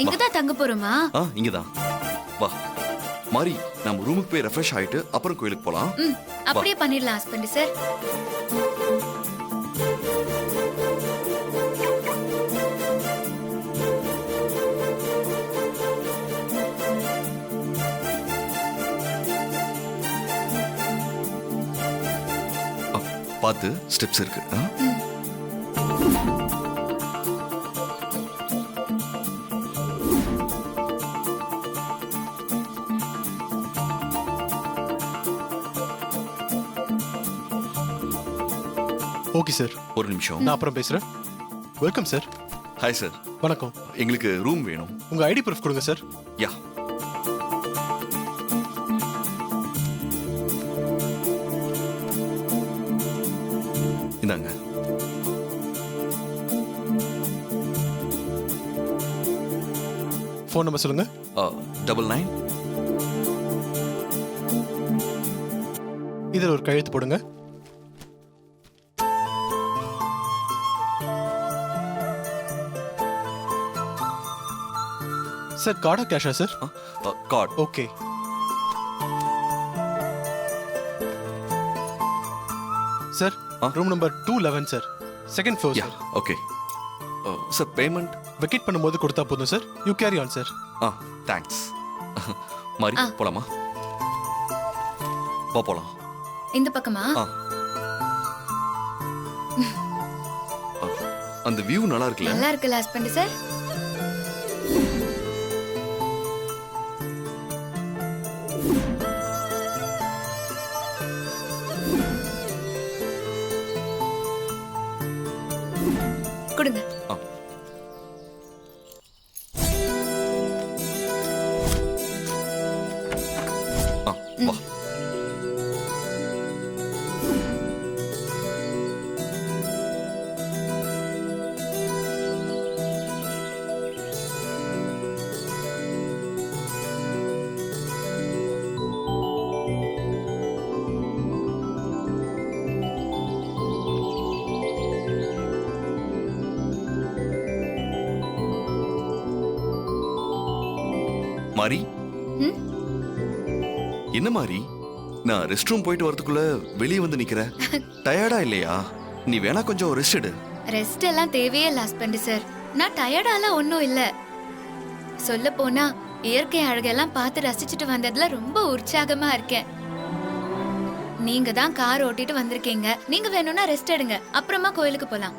இங்க தான் தங்க போறோமா? இங்க தான். வா. மாரி, நம்ம ரூமுக்கு போய் ரெஃப்ரெஷ் ஆயிட்டு அப்புறம் கோயிலுக்கு போலாம். அப்படியே பண்ணிடலாம் ஹஸ்பண்ட் சார். பார்த்து ஸ்டெப்ஸ் இருக்கு. ஓகே சார், ஒரு நிமிஷம், நான் அப்புறம் பேசுறேன். Welcome sir. Hi sir. வணக்கம். எங்களுக்கு ரூம் வேணும். உங்க ஐடி ப்ரூஃப் கொடுங்க சார். யா. இந்தாங்க. ஃபோன் நம்பர் சொல்லுங்க. 99. இதில் ஒரு கையெழுத்து போடுங்க. சார், கார்டா கேஷா sir? Card. Okay. Sir, room number 211 sir, second floor sir. Okay sir. Payment vacate பண்ணும்போது கொடுத்தா போதும் sir. You carry on sir. Thanks. Mari, போலாமா? வா போலாம். இந்த பக்கமா? அந்த வியூ நல்லா இருக்குல்ல? நல்லா இருக்குல்ல ஹஸ்பண்ட் சார்? கொடுங்க. வா. மாரி, என்ன மாரி, நான் ரெஸ்ட் ரூம் போயிட்டு வரதுக்குள்ள வெளியே வந்து நிக்கிற. டயர்டா இல்லையா? நீ வேணா கொஞ்சம் ரெஸ்ட் எடு. ரெஸ்ட் எல்லாம் தேவையே இல்ல ஹஸ்பண்ட் சார். நான் டயர்டாலாம் ஒன்றும் இல்ல. சொல்ல போனா இயற்கை அழகெல்லாம் பார்த்து ரசிச்சுட்டு வந்ததுல ரொம்ப உற்சாகமா இருக்கேன். நீங்க தான் கார் ஓட்டிட்டு வந்திருக்கீங்க. நீங்க வேணும்னா ரெஸ்ட் எடுங்க, அப்புறமா கோயிலுக்கு போலாம்.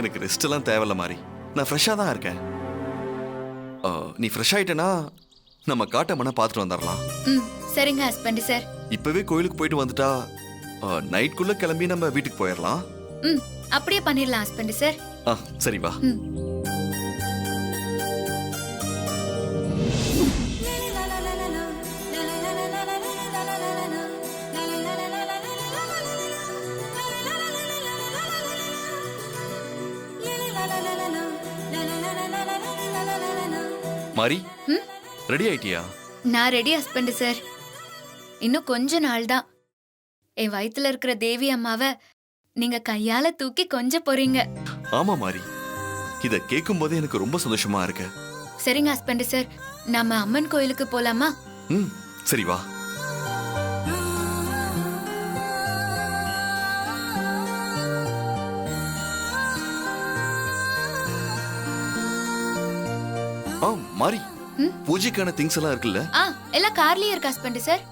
எனக்கு ரெஸ்ட் எல்லாம் தேவையில்ல மாரி, நான் ஃப்ரெஷ்ஷா தான் இருக்கேன். நீ ஃப்ரெஷ் ஆயிட்டனா நம்ம காட்டமனை பார்த்துட்டு வந்துடலாம். சரிங்க ஹஸ்பண்ட் சார். இப்பவே கோயிலுக்கு போயிட்டு வந்துட்டா நைட்குள்ள கிளம்பி நம்ம வீட்டுக்கு போயிடலாம். அப்படியே பண்ணிடலாம் ஹஸ்பண்ட் சார். சரி வா. மாரி, ரெடி ஆயிட்டியா? நான் ரெடி ஹஸ்பண்ட் சார். இன்னும் கொஞ்ச நாள் தான். என் வயித்துல இருக்கிற தேவி அம்மாவை நீங்க கையால தூக்கி கொஞ்ச போறீங்க. ஆமா மாரி, இத கேட்கும் போது எனக்கு ரொம்ப சந்தோஷமா இருக்கு. சரிங்க ஹஸ்பண்ட் சார், நம்ம அம்மன் கோயிலுக்கு போலாமா? சரி வா. மாரி, பூஜைக்கான திங்ஸ் எல்லாம் இருக்குல்ல? எல்லாம் கார்லயே இருக்கு ஹஸ்பண்ட் சார்.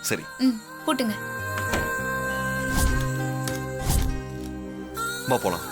சரி. போட்டுங்க. வா போலாம்.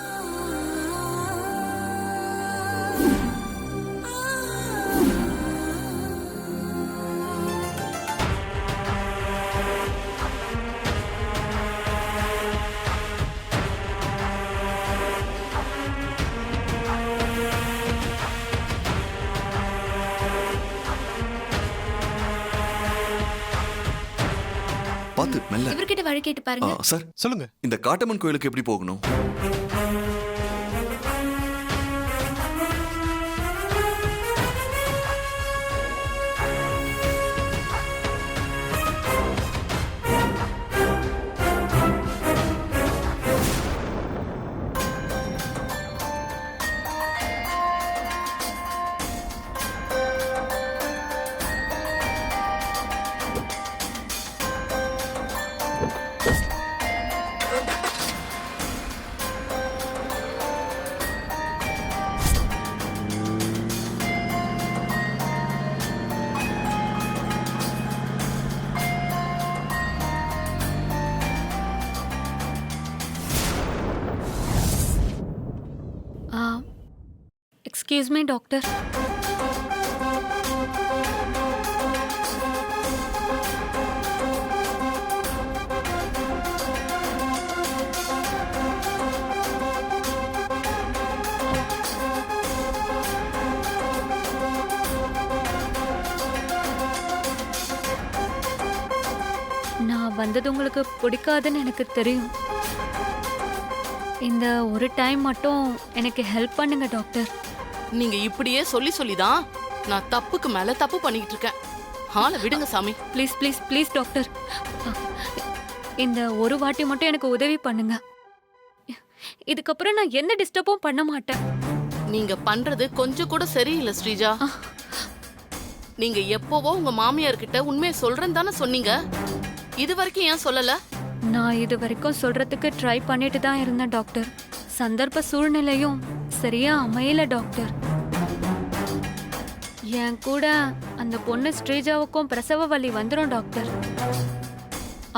பார்த்து மெல்ல. இவர்கிட்ட வழி கேட்டு பாருங்க. சார் சொல்லுங்க. இந்த காட்டம்மன் கோயிலுக்கு எப்படி போகணும்? Excuse me doctor. நான் வந்தது உங்களுக்கு பிடிக்காதுன்னு எனக்கு தெரியும். இந்த ஒரு டைம் மட்டும் எனக்கு ஹெல்ப் பண்ணுங்க டாக்டர். நீங்க இப்படியே சொல்லி சொல்லிதான் நான் தப்புக்கு மேல தப்பு பண்ணிக்கிட்டு இருக்கேன். ஆளை விடுங்க சாமி. ப்ளீஸ் ப்ளீஸ் ப்ளீஸ் டாக்டர், இந்த ஒரு வாட்டி மட்டும் எனக்கு உதவி பண்ணுங்க. இதுக்கப்புறம் நான் எந்த டிஸ்டர்பும் பண்ண மாட்டேன். நீங்க பண்றது கொஞ்சம் கூட சரியில்லை ஸ்ரீஜா. நீங்க எப்பவோ உங்க மாமியார் கிட்ட உண்மையை சொல்றேன்னு தானே சொன்னீங்க. இது வரைக்கும் ஏன் சொல்லல? நான் இது வரைக்கும் சொல்றதுக்கு ட்ரை பண்ணிட்டு தான் இருந்தேன் டாக்டர். சந்தர்ப்ப சூழ்நிலையும் சரியா அமையல டாக்டர். என் கூட அந்த பொண்ணு ஸ்ரீஜாவுக்கும் பிரசவ வலி வந்துடும் டாக்டர்.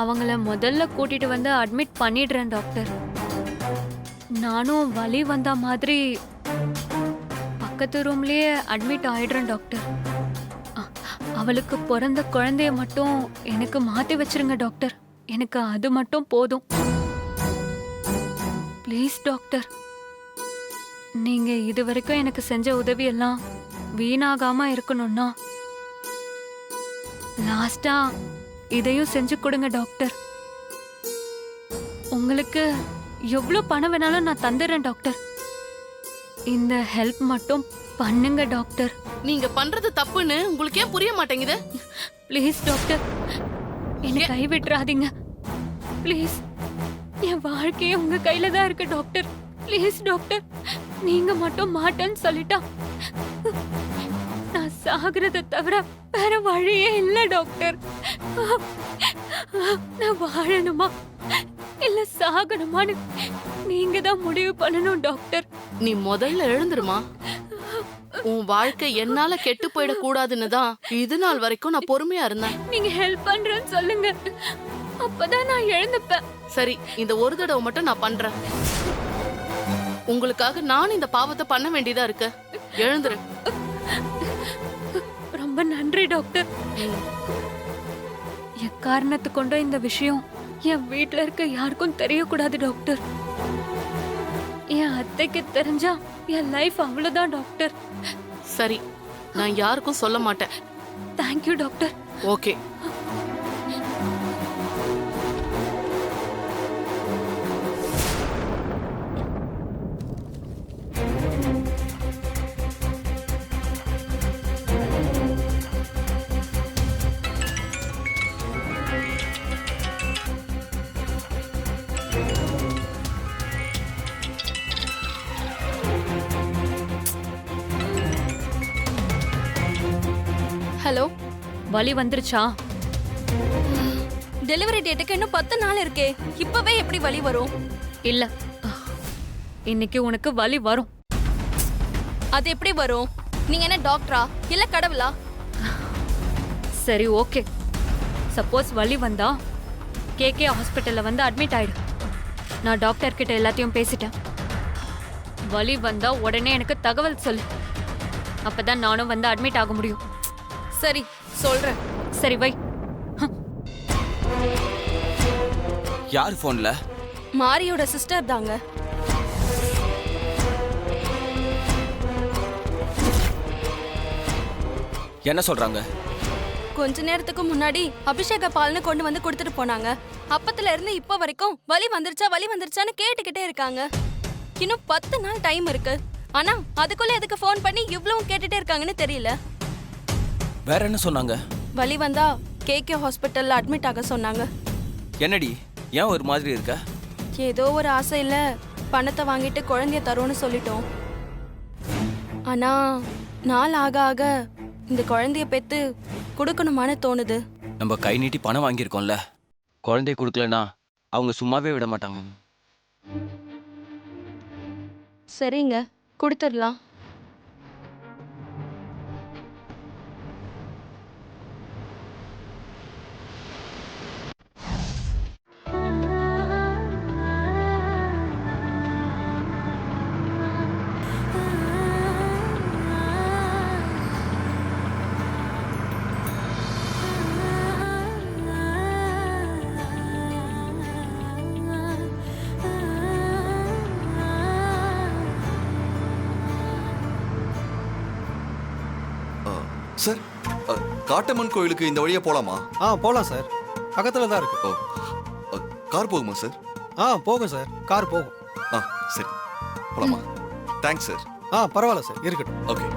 அவங்கள முதல்ல கூட்டிட்டு வந்து அட்மிட் பண்ணிடுறேன் டாக்டர். நானும் வலி வந்த மாதிரி பக்கத்து ரூம்லயே அட்மிட் ஆயிடுறேன் டாக்டர். அவளுக்கு பிறந்த குழந்தைய மட்டும் எனக்கு மாத்தி வச்சிருங்க டாக்டர். எனக்கு அது மட்டும் போதும். ப்ளீஸ் டாக்டர், நீங்க இது வரைக்கும் எனக்கு செஞ்ச உதவி எல்லாம் வீணாகாம இருக்கணும்னா லாஸ்டா இதையும் செஞ்சு கொடுங்க டாக்டர். உங்களுக்கு எவ்வளவு பணம் வேணாலும் நான் தந்துடுறேன் டாக்டர். இந்த ஹெல்ப் மட்டும் பண்ணுங்க டாக்டர். நீங்க பண்றது தப்புன்னு உங்களுக்கு ஏன் புரிய மாட்டேங்குது? ப்ளீஸ் டாக்டர், என்னை கைவிட்டுறாதீங்க ப்ளீஸ். என் வாழ்க்கையே உங்க கையில தான் இருக்கு டாக்டர். ப்ளீஸ் டாக்டர், நீங்க மட்டும் மாட்டேன்னு சொல்லிட்டா நான் சாகிறத தவிர வேற வழியே இல்ல டாக்டர். நான் வாழணுமா இல்ல சாகணுமான்னு நீங்க தான் முடிவு பண்ணணும் டாக்டர். நீ முதல்ல எழுந்துருமா. உன் வாழ்க்கை என்னால கெட்டு போயிட கூடாதுன்னு தான் இது நாள் வரைக்கும் நான் பொறுமையா இருந்தேன். நீங்க ஹெல்ப் பண்றேன்னு சொல்லுங்க, அப்பதான் நான் எழுந்துப்பேன். சரி, இந்த ஒரு தடவை மட்டும் நான் பண்றேன். உங்களுக்காக நான் இந்த பாவத்தை பண்ண வேண்டியதா இருக்கு. எழுந்துரு. ரொம்ப நன்றி டாக்டர். எக்காரணத்து கொண்ட இந்த விஷயம் என் வீட்ல இருக்க யாருக்கும் தெரியக்கூடாது டாக்டர். என் அத்தைக்கு தெரிஞ்சா என் லைஃப் அவ்வளவுதான் டாக்டர். சரி, நான் யாருக்கும் சொல்ல மாட்டேன். Thank you doctor. ஓகே. ஹலோ, வலி வந்துருச்சா? டெலிவரி டேட்டுக்கு இன்னும் 10 நாள் இருக்கே. இப்பவே எப்படி வலி வரும்? இல்ல, இன்னைக்கு உனக்கு வலி வரும். அது எப்படி வரும்? நீங்க என்ன டாக்டரா இல்ல கடவுளா? சரி ஓகே, சப்போஸ் வலி வந்தா கேகே ஹாஸ்பிட்டல்ல வந்து அட்மிட் ஆயிடு. நான் டாக்டர் கிட்ட எல்லாத்தையும் பேசிட்டேன். வலி வந்தா உடனே எனக்கு தகவல் சொல்லு, அப்பதான் நானும் வந்து அட்மிட் ஆக முடியும். சரி சொல்றேன். சரி வை. யார் போன்ல? மாரியோட சிஸ்டர் தாங்க. என்ன சொல்றாங்க? கொஞ்ச நேரத்துக்கு முன்னாடி அபிஷேக பால்னு கொண்டு வந்து கொடுத்துட்டு போனாங்க. அப்பத்துல இருந்து இப்ப வரைக்கும் வலி வந்துருச்சான்னு கேட்டுக்கிட்டே இருக்காங்க. இன்னும் 10 நாள் டைம் இருக்கு. ஆனா அதுக்குள்ள எதுக்கு ஃபோன் பண்ணி இவ்வளவு கேட்டுட்டே இருக்காங்கன்னு தெரியல. வேற என்ன சொன்னாங்க? வலி வந்தா கேகே ஹாஸ்பிட்டல்ல அட்மிட் ஆக சொன்னாங்க. என்னடி ஏன் ஒரு மாதிரி இருக்க? ஏதோ ஒரு ஆசையில பணத்தை வாங்கிட்டு குழந்தைய தரும்னு சொல்லிட்டோம். ஆனா நாள் ஆக ஆக இந்த குழந்தைய பெத்து கொடுக்கணுமான்னு தோணுது. நம்ம கை நீட்டி பணம் வாங்கியிருக்கோம்ல, குழந்தைய கொடுக்கலனா அவங்க சும்மாவே விட மாட்டாங்க. சரிங்க, கொடுத்துடலாம். சார் காட்டம்மன் கோயிலுக்கு இந்த வழியா போலாமா? போகலாம் சார், பக்கத்தில் தான் இருக்கு. ஓ கார் போகுமா சார்? போகும் சார், கார் போகும். சரி போலாமா? Thanks sir. பரவாயில்ல சார், இருக்கட்டும். ஓகே.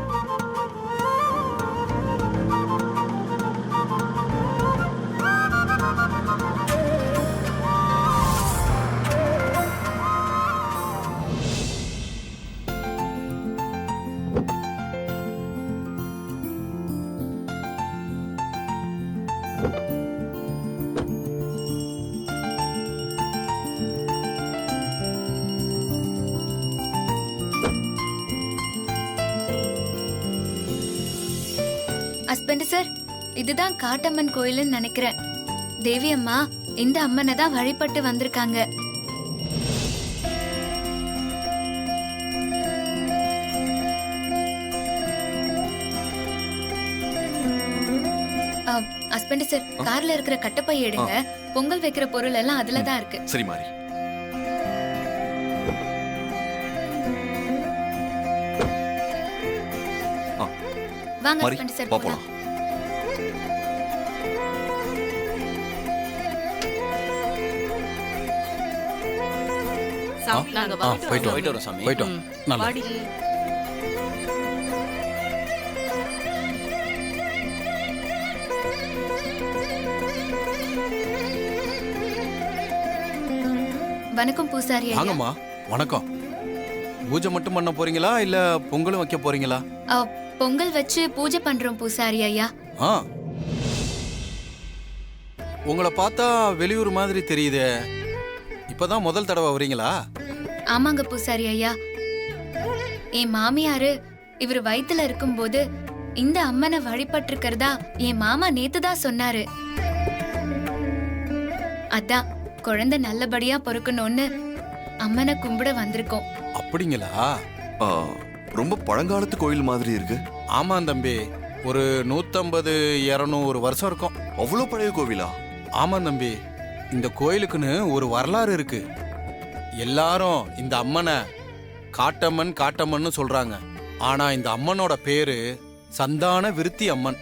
ஹஸ்பண்ட் சார், இதுதான் காட்டம்மன் கோயில்னு நினைக்கிறேன். தேவி அம்மா இந்த அம்மனை தான் வழிபட்டு வந்திருக்காங்க. ஹஸ்பண்ட் சார், கார்ல இருக்கிற கட்டப்பை எடுங்க. பொங்கல் வைக்கிற பொருள் எல்லாம் அதுல தான் இருக்கு. சரி மாறி. வாங்க மாறி, ஹஸ்பண்ட் சார், வா போலாம். போலாம். நாங்க போயிட்டு வரோம் சாமி. போயிட்டோம். நல்லா வாடி. வணக்கம் பூசாரி ஐயா. வாங்கம்மா. வணக்கம். பூஜை மட்டும் பண்ண போறீங்களா இல்ல பொங்கலும் வைக்க போறீங்களா? பொங்கல் வச்சு பூஜை பண்றோம் பூசாரி ஐயா. உங்களை பார்த்தா வெளியூர் மாதிரி தெரியுதே. இப்பதான் முதல் தடவை வரீங்களா? ஆமாங்க பூசாரி ஐயா. என் மாமியாரு இவர் வயித்துல இருக்கும்போது இந்த அம்மனை வழிபட்டிருக்கிறதா என் மாமா நேத்துதான் சொன்னாரு. அதான் குழந்தை நல்லபடியா பொறுக்கணும்னு அம்மனை கும்பிட வந்திருக்கோம். அப்படிங்களா? ரொம்ப பழங்காலத்து கோயில் மாதிரி இருக்கு. ஆமா தம்பி, ஒரு 150-200 வருஷம் இருக்கும். அவ்வளோ பழைய கோவிலா? ஆமா தம்பி, இந்த கோயிலுக்குன்னு ஒரு வரலாறு இருக்கு. எல்லாரும் இந்த அம்மனை காட்டம்மன் காட்டம்மன்னு சொல்றாங்க. ஆனா இந்த அம்மனோட பேரு சந்தான விருத்தி அம்மன்.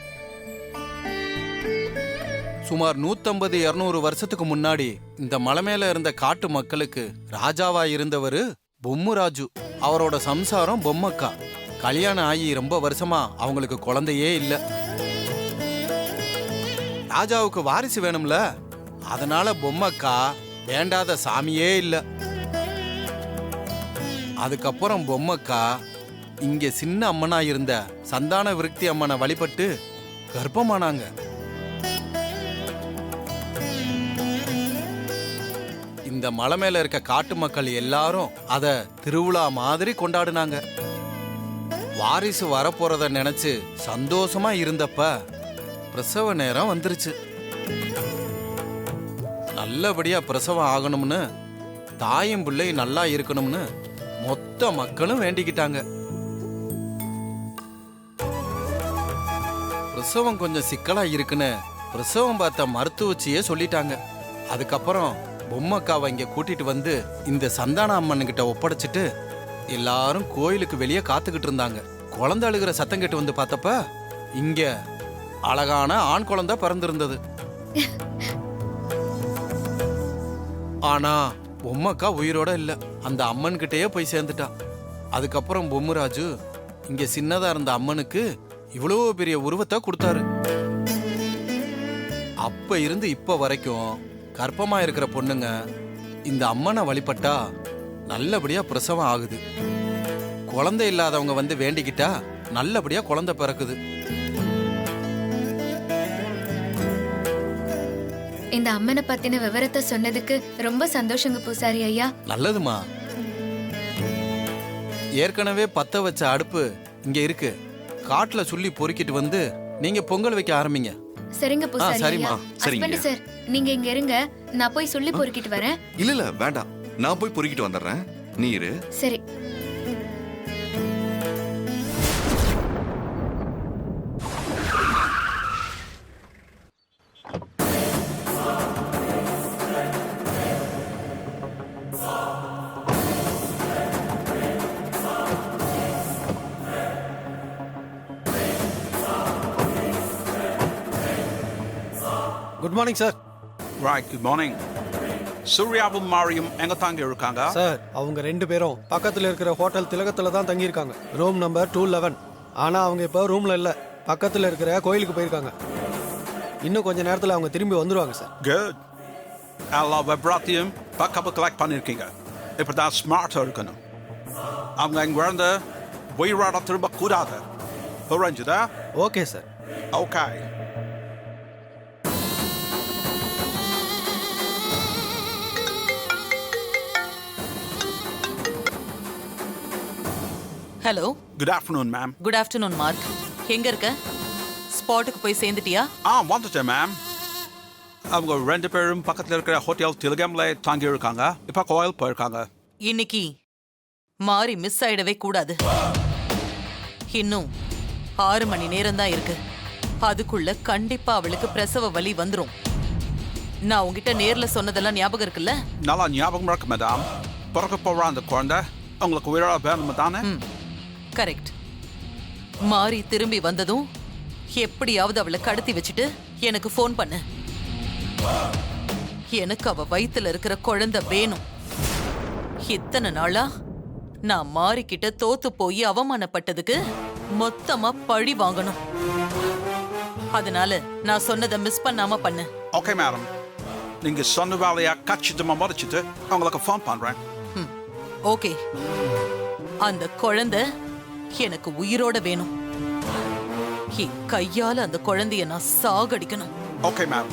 சுமார் 150-200 வருஷத்துக்கு முன்னாடி இந்த மலை மேல இருந்த காட்டு மக்களுக்கு ராஜாவா இருந்தவரு பொம்முராஜு. அவரோட சம்சாரம் பொம்மக்கா. கல்யாணம் ஆகி ரொம்ப வருஷமா அவங்களுக்கு குழந்தையே இல்ல. ராஜாவுக்கு வாரிசு வேணும்ல, அதனால பொம்மக்கா வேண்டாத சாமியே இல்ல. அதுக்கப்புறம் பொம்மக்கா இங்க சின்ன அம்மனா இருந்த சந்தான விருத்தி அம்மனை வழிபட்டு கர்ப்பமானாங்க. இந்த மலை மேல இருக்க காட்டு மக்கள் எல்லாரும் அத திருவிழா மாதிரி கொண்டாடுனாங்க. வாரிசு வரப்போறத நினைச்சு சந்தோஷமா இருந்தப்ப பிரசவ நேரம் வந்துருச்சு. நல்லபடியா பிரசவம் ஆகணும்னு, தாயும் பிள்ளை நல்லா இருக்கணும்னு மொத்த மக்களும் வேண்டிக்கிட்டாங்க. பிரசவம் கொஞ்சம் சிக்கலா இருக்குன்னு பிரசவம் பார்த்த மருத்துவச்சியே சொல்லிட்டாங்க. அதுக்கப்புறம் பொம்மக்காவை இங்க கூட்டிட்டு வந்து இந்த சந்தான அம்மன் கிட்ட ஒப்படைச்சிட்டு எல்லாரும் கோயிலுக்கு வெளியே காத்துக்கிட்டு இருந்தாங்க. குழந்தை அழுகிற சத்தம் கேட்டு வந்து பார்த்தப்ப இங்க அழகான ஆண் குழந்தை பிறந்திருந்தது. ஆனா பொம்மக்கா உயிரோட இல்ல, அந்த அம்மன் கிட்டயே போய் சேர்ந்துட்டா. அதுக்கப்புறம் பொம்முராஜு இங்க சின்னதா இருந்த அம்மனுக்கு இவ்வளவு பெரிய உருவத்தை கொடுத்தாரு. அப்ப இருந்து இப்ப வரைக்கும் கர்ப்பமா இருக்கிற பொண்ணுங்க இந்த அம்மனை வழிபட்டா நல்லபடியா பிரசவம் ஆகுது. குழந்தை இல்லாதவங்க வந்து வேண்டிக்கிட்டா நல்லபடியா குழந்தை பிறக்குது. இந்த அம்மனை பத்தின விவரத்தை சொன்னதுக்கு ரொம்ப சந்தோஷங்க பூசாரி ஐயா. நல்லதுமா. ஏற்கனவே பத்த வச்ச அடுப்பு இங்க இருக்கு. காட்டுல சொல்லி பொறுக்கிட்டு வந்து நீங்க பொங்கல் வைக்க ஆரம்பிங்க. சரிங்க பூசாரி சரிம்மா, ஐயா. சரிங்க. ஹஸ்பண்ட் சார், நீங்க இங்க இருங்க, நான் போய் சொல்லி பொறுக்கிட்டு வரேன். இல்ல வேண்டாம், நான் போய் பொறுக்கிட்டு வந்துடுறேன், நீ இரு. சரி. Good morning sir. Right, good morning. சூர்யாவும் மாரியும் எங்க தாங்க இருக்காங்க? சார் அவங்க 2 பேரும் பக்கத்தில் இருக்கிற ஹோட்டல் திலகத்தில் தான் தங்கியிருக்காங்க. Room number 211. ஆனால் அவங்க இப்போ ரூமில் இல்லை, பக்கத்தில் இருக்கிற கோயிலுக்கு போயிருக்காங்க. இன்னும் கொஞ்ச நேரத்தில் அவங்க திரும்பி வந்துடுவாங்க சார். Good. எல்லா விபரத்தையும் பக்கப்பு கலெக்ட் பண்ணியிருக்கீங்க. இப்போ தான் ஸ்மார்ட்டாக இருக்கணும். அவங்க இங்க இருந்து உயிரோட திரும்ப கூடாது. புரிஞ்சுதா? Okay sir. Okay. Hello, good afternoon ma'am. Good afternoon mark. எங்க இருக்க? ஸ்பாட்டுக்கு போய் சேர்ந்துட்டியா? வந்துட்டேன் மேம். அவங்க 2 பேரும் பக்கத்தில் இருக்கிற ஹோட்டல் திலகம்ல தங்கி இருக்காங்க. இப்போ கோயில் போயிருக்காங்க. இன்னைக்கு மாறி மிஸ் ஆயிடவே கூடாது. இன்னும் 6 மணி நேரம் தான் இருக்கு. அதுக்குள்ள கண்டிப்பா அவளுக்கு பிரசவ வலி வந்துரும். நான் உங்ககிட்ட நேர்ல சொன்னதெல்லாம் ஞாபகம் இருக்குல்ல? நல்லா ஞாபகம் இருக்கு மேடம். பிறக்க போகிற அந்த குழந்தை உங்களுக்கு உயிரோட வேணும் தானே? கரெக்ட். மாறி திரும்பி வந்ததும் எப்படியாவது அவளை கடத்தி வச்சுட்டு எனக்கு ஃபோன் பண்ணு. எனக்கு அவ வயித்துல இருக்கிற குழந்தை வேணும். இத்தனை நாளா நான் மாறிக்கிட்ட தோத்து போய் அவமானப்பட்டதுக்கு மொத்தமா பழி வாங்கணும். அதனால நான் சொன்னதை மிஸ் பண்ணாம பண்ணு. Okay madam. நீங்க சொன்ன வேலையா கச்சிதமா முடிச்சிட்டு உங்களுக்கு ஃபோன் பண்றேன். ஓகே. அந்த குழந்தை எனக்கு உயிரோட வேணும். என் கையால அந்த குழந்தைய நான் சாகடிக்கணும். Okay ma'am.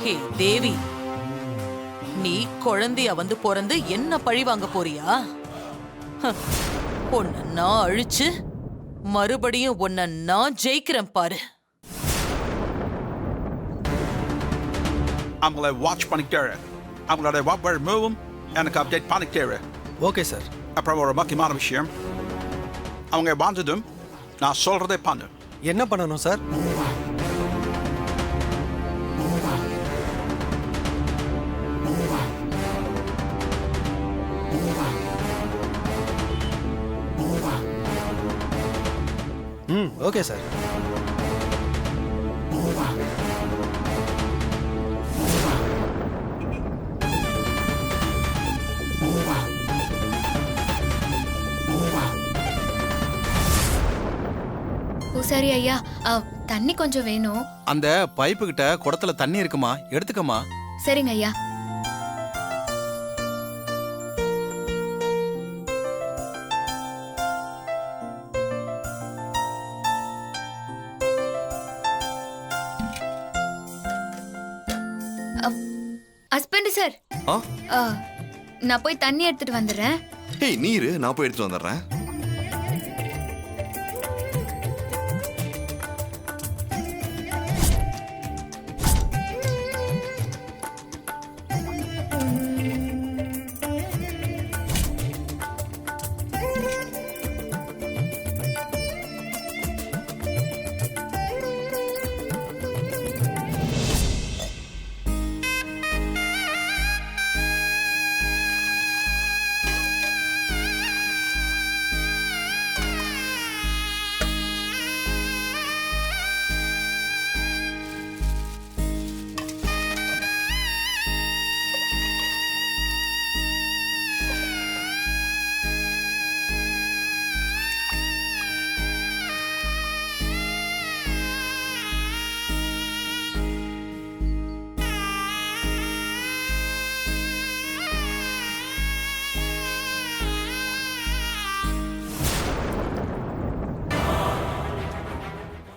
ஹே தேவி, நீ குழந்தைய வந்து பிறந்து என்ன பழி வாங்க போறியா? உன்னை நான் அழிச்சு மறுபடியும் உன்னை நான் ஜெயிக்கிறேன் பாரு. அவங்கள வாட்ச் பண்ணிக்கிட்டே அவங்களோட ஒவ்வொரு மூவும் எனக்கு அப்டேட் பண்ணிக்கிட்டே. Okay sir. அப்புறம் ஒரு முக்கியமான விஷயம், அவங்க வந்ததும் நான் சொல்றதே பண்ணு. என்ன பண்ணணும் சார்? Okay sir. பூசாரி ஐயா, தண்ணி கொஞ்சம் வேணும். அந்த பைப்பு கிட்ட குடத்துல தண்ணி இருக்குமா, எடுத்துக்கமா. சரிங்க ஐயா. ஹஸ்பண்ட் சார், ஆ நான் போய் தண்ணி எடுத்துட்டு வந்துடுறேன். ஏய் நீரு, நான் போய் எடுத்து வந்துடுறேன்.